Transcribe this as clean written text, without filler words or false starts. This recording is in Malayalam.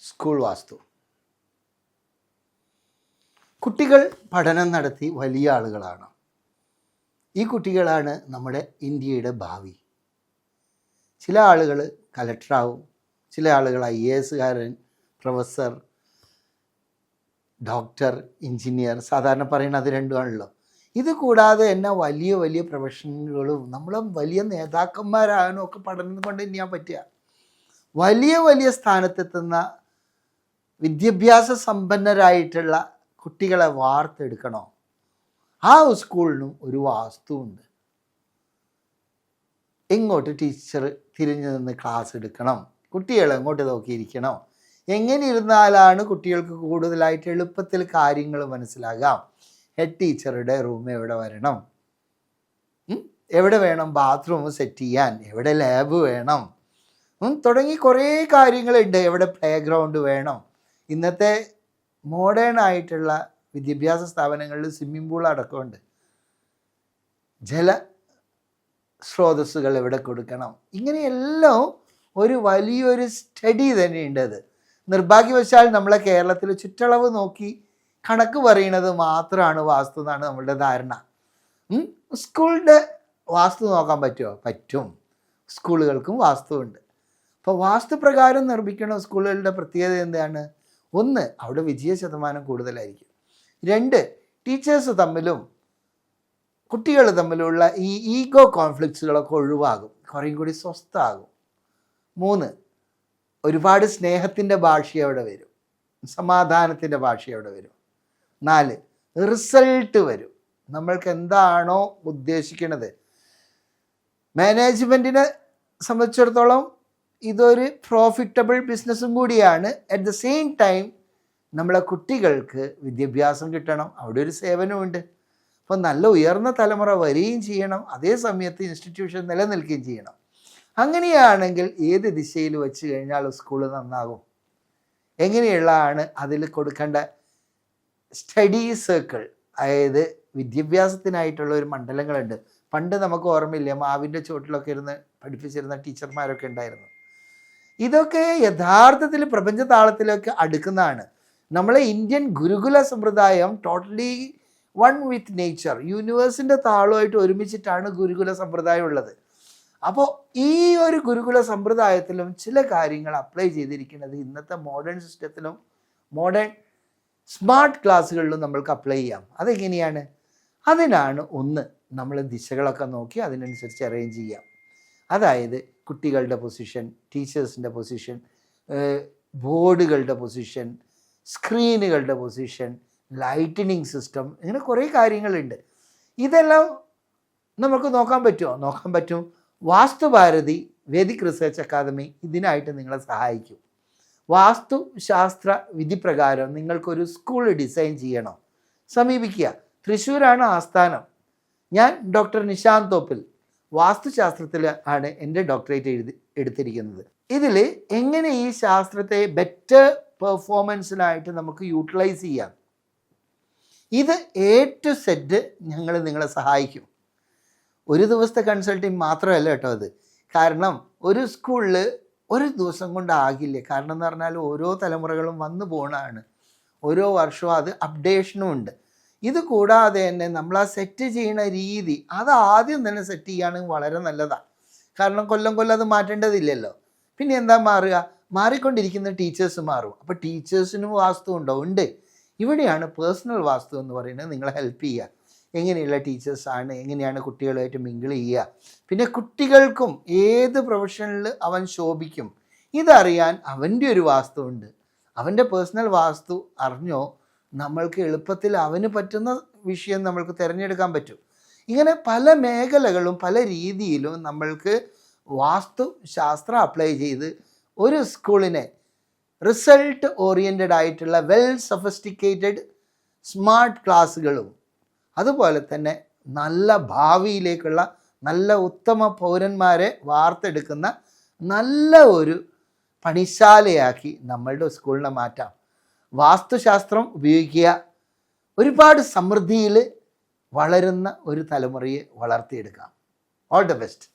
സ്കൂൾ വാസ്തു. കുട്ടികൾ പഠനം നടത്തി വലിയ ആളുകളാണ്. ഈ കുട്ടികളാണ് നമ്മുടെ ഇന്ത്യയുടെ ഭാവി. ചില ആളുകൾ കലക്ടറാവും, ചില ആളുകൾ IAS-കാരൻ, പ്രൊഫസർ, ഡോക്ടർ, എഞ്ചിനീയർ, സാധാരണ പറയുന്നത് അത് രണ്ടുമാണല്ലോ. ഇത് കൂടാതെ തന്നെ വലിയ വലിയ പ്രൊഫഷണലുകളും നമ്മളെ വലിയ നേതാക്കന്മാരാകാനും ഒക്കെ പഠനം കൊണ്ട് തന്നെയാൻ പറ്റുക. വലിയ വലിയ സ്ഥാനത്തെത്തുന്ന വിദ്യാഭ്യാസ സമ്പന്നരായിട്ടുള്ള കുട്ടികളെ വാർത്തെടുക്കണോ, ആ സ്കൂളിനും ഒരു വാസ്തുവുണ്ട്. എങ്ങോട്ട് ടീച്ചർ തിരിഞ്ഞു നിന്ന് ക്ലാസ് എടുക്കണം, കുട്ടികൾ എങ്ങോട്ട് നോക്കിയിരിക്കണം, എങ്ങനെ ഇരുന്നാലാണ് കുട്ടികൾക്ക് കൂടുതലായിട്ട് എളുപ്പത്തിൽ കാര്യങ്ങൾ മനസ്സിലാകാം, ഹെഡ് ടീച്ചറുടെ റൂം എവിടെ വരണം, എവിടെ വേണം ബാത്റൂം സെറ്റ് ചെയ്യാൻ, എവിടെ ലാബ് വേണം, തുടങ്ങി കുറേ കാര്യങ്ങളുണ്ട്. എവിടെ പ്ലേ ഗ്രൗണ്ട് വേണം. ഇന്നത്തെ മോഡേൺ ആയിട്ടുള്ള വിദ്യാഭ്യാസ സ്ഥാപനങ്ങളിൽ സ്വിമ്മിംഗ് പൂൾ അടക്കമുണ്ട്. ജല സ്രോതസ്സുകൾ എവിടെ കൊടുക്കണം, ഇങ്ങനെയെല്ലാം ഒരു വലിയൊരു സ്റ്റഡി തന്നെയുണ്ട്. അത് നിർഭാഗ്യവശാൽ നമ്മളെ കേരളത്തിൽ ചുറ്റളവ് നോക്കി കണക്ക് പറയുന്നത് മാത്രമാണ് വാസ്തു എന്നാണ് നമ്മളുടെ ധാരണ. സ്കൂളിൻ്റെ വാസ്തു നോക്കാൻ പറ്റുമോ? പറ്റും. സ്കൂളുകൾക്കും വാസ്തുവുണ്ട്. അപ്പോൾ വാസ്തുപ്രകാരം നിർമ്മിക്കുന്ന സ്കൂളുകളുടെ പ്രത്യേകത എന്താണ്? ഒന്ന്, അവിടെ വിജയ ശതമാനം കൂടുതലായിരിക്കും. രണ്ട്, ടീച്ചേഴ്സ് തമ്മിലും കുട്ടികൾ തമ്മിലുള്ള ഈ ഈഗോ കോൺഫ്ലിക്ട്സുകളൊക്കെ ഒഴിവാകും, കുറേയും കൂടി സ്വസ്ഥമാകും. മൂന്ന്, ഒരുപാട് സ്നേഹത്തിൻ്റെ ഭാഷ അവിടെ വരും, സമാധാനത്തിൻ്റെ ഭാഷ അവിടെ വരും. നാല്, റിസൾട്ട് വരും. നമ്മൾക്ക് എന്താണോ ഉദ്ദേശിക്കുന്നത്. മാനേജ്മെൻറ്റിനെ സംബന്ധിച്ചിടത്തോളം ഇതൊരു പ്രോഫിറ്റബിൾ ബിസിനസ്സും കൂടിയാണ്. അറ്റ് ദ സെയിം ടൈം നമ്മളെ കുട്ടികൾക്ക് വിദ്യാഭ്യാസം കിട്ടണം, അവിടെ ഒരു സേവനമുണ്ട്. അപ്പോൾ നല്ല ഉയർന്ന തലമുറ വരികയും ചെയ്യണം, അതേ സമയത്ത് ഇൻസ്റ്റിറ്റ്യൂഷൻ നിലനിൽക്കുകയും ചെയ്യണം. അങ്ങനെയാണെങ്കിൽ ഏത് ദിശയിൽ വെച്ച് കഴിഞ്ഞാൽ സ്കൂൾ നന്നാകും. എങ്ങനെയുള്ളതാണ് അതിൽ കൊടുക്കേണ്ട സ്റ്റഡി സർക്കിൾ, അതായത് വിദ്യാഭ്യാസത്തിനായിട്ടുള്ള ഒരു മണ്ഡലങ്ങളുണ്ട്. പണ്ട് നമുക്ക് ഓർമ്മയില്ല, മാവിൻ്റെ ചുവട്ടിലൊക്കെ ഇരുന്ന് പഠിപ്പിച്ചിരുന്ന ടീച്ചർമാരൊക്കെ ഉണ്ടായിരുന്നു. ഇതൊക്കെ യഥാർത്ഥത്തിൽ പ്രപഞ്ച താളത്തിലൊക്കെ അടുക്കുന്നതാണ്. നമ്മളെ ഇന്ത്യൻ ഗുരുകുല സമ്പ്രദായം ടോട്ടലി വൺ വിത്ത് നേച്ചർ, യൂണിവേഴ്സിൻ്റെ താളമായിട്ട് ഒരുമിച്ചിട്ടാണ് ഗുരുകുല സമ്പ്രദായം ഉള്ളത്. അപ്പോൾ ഈ ഒരു ഗുരുകുല സമ്പ്രദായത്തിലും ചില കാര്യങ്ങൾ അപ്ലൈ ചെയ്തിരിക്കുന്നത് ഇന്നത്തെ മോഡേൺ സിസ്റ്റത്തിലും മോഡേൺ സ്മാർട്ട് ക്ലാസ്സുകളിലും നമ്മൾക്ക് അപ്ലൈ ചെയ്യാം. അതെങ്ങനെയാണ്? അതിനാണ് ഒന്ന്, നമ്മൾ ദിശകളൊക്കെ നോക്കി അതിനനുസരിച്ച് അറേഞ്ച് ചെയ്യാം. അതായത് കുട്ടികളുടെ പൊസിഷൻ, ടീച്ചേഴ്സിൻ്റെ പൊസിഷൻ, ബോർഡുകളുടെ പൊസിഷൻ, സ്ക്രീനുകളുടെ പൊസിഷൻ, ലൈറ്റനിങ് സിസ്റ്റം, ഇങ്ങനെ കുറേ കാര്യങ്ങളുണ്ട്. ഇതെല്ലാം നമുക്ക് നോക്കാൻ പറ്റുമോ? നോക്കാൻ പറ്റും. വാസ്തുഭാരതി വേദിക് റിസർച്ച് അക്കാദമി ഇതിനായിട്ട് നിങ്ങളെ സഹായിക്കും. വാസ്തുശാസ്ത്ര വിധി പ്രകാരം നിങ്ങൾക്കൊരു സ്കൂൾ ഡിസൈൻ ചെയ്യണോ? സമീപിക്കുക. തൃശ്ശൂരാണ് ആസ്ഥാനം. ഞാൻ ഡോക്ടർ നിശാന്ത് തോപ്പിൽ, വാസ്തുശാസ്ത്രത്തിൽ ആണ് എൻ്റെ ഡോക്ടറേറ്റ് എടുത്തിരിക്കുന്നത്. ഇതിൽ എങ്ങനെ ഈ ശാസ്ത്രത്തെ ബെറ്റർ പെർഫോമൻസിനായിട്ട് നമുക്ക് യൂട്ടിലൈസ് ചെയ്യാം, ഇത് A to Z ഞങ്ങൾ നിങ്ങളെ സഹായിക്കും. ഒരു ദിവസത്തെ കൺസൾട്ടിങ് മാത്രമല്ല കേട്ടോ അത്. കാരണം ഒരു സ്കൂളിൽ ഒരു ദിവസം കൊണ്ടാകില്ല. കാരണം എന്ന് പറഞ്ഞാൽ ഓരോ തലമുറകളും വന്നു പോകണതാണ്, ഓരോ വർഷവും അത് അപ്ഡേഷനും ഉണ്ട്. ഇത് കൂടാതെ തന്നെ നമ്മൾ ആ സെറ്റ് ചെയ്യുന്ന രീതി അത് ആദ്യം തന്നെ സെറ്റ് ചെയ്യുകയാണെങ്കിൽ വളരെ നല്ലതാണ്. കാരണം കൊല്ലം കൊല്ലം അത് മാറ്റേണ്ടതില്ലല്ലോ. പിന്നെ എന്താ മാറുക? മാറിക്കൊണ്ടിരിക്കുന്ന ടീച്ചേഴ്സ് മാറും. അപ്പോൾ ടീച്ചേഴ്സിനും വാസ്തു ഉണ്ടോ? ഉണ്ട്. ഇവിടെയാണ് പേഴ്സണൽ വാസ്തു എന്ന് പറയുന്നത് നിങ്ങളെ ഹെൽപ്പ് ചെയ്യുക. എങ്ങനെയുള്ള ടീച്ചേഴ്സാണ്, എങ്ങനെയാണ് കുട്ടികളുമായിട്ട് മിങ്കിൾ ചെയ്യുക, പിന്നെ കുട്ടികൾക്കും ഏത് പ്രൊഫഷനിൽ അവൻ ശോഭിക്കും ഇതറിയാൻ അവൻ്റെ ഒരു വാസ്തു ഉണ്ട്. അവൻ്റെ പേഴ്സണൽ വാസ്തു അറിഞ്ഞോ നമ്മൾക്ക് എളുപ്പത്തിൽ അവന് പറ്റുന്ന വിഷയം നമ്മൾക്ക് തിരഞ്ഞെടുക്കാൻ പറ്റും. ഇങ്ങനെ പല മേഖലകളും പല രീതിയിലും നമ്മൾക്ക് വാസ്തു ശാസ്ത്രം അപ്ലൈ ചെയ്ത് ഒരു സ്കൂളിനെ റിസൾട്ട് ഓറിയൻറ്റഡ് ആയിട്ടുള്ള വെൽ സഫിസ്റ്റിക്കേറ്റഡ് സ്മാർട്ട് ക്ലാസ്സുകളും അതുപോലെ തന്നെ നല്ല ഭാവിയിലേക്കുള്ള നല്ല ഉത്തമ പൗരന്മാരെ വാർത്തെടുക്കുന്ന നല്ല ഒരു പണിശാലയാക്കി നമ്മളുടെ സ്കൂളിനെ മാറ്റാം. വാസ്തുശാസ്ത്രം ഉപയോഗിക്കുക, ഒരുപാട് സമൃദ്ധിയിൽ വളരുന്ന ഒരു തലമുറയെ വളർത്തിയെടുക്കാം. All the best.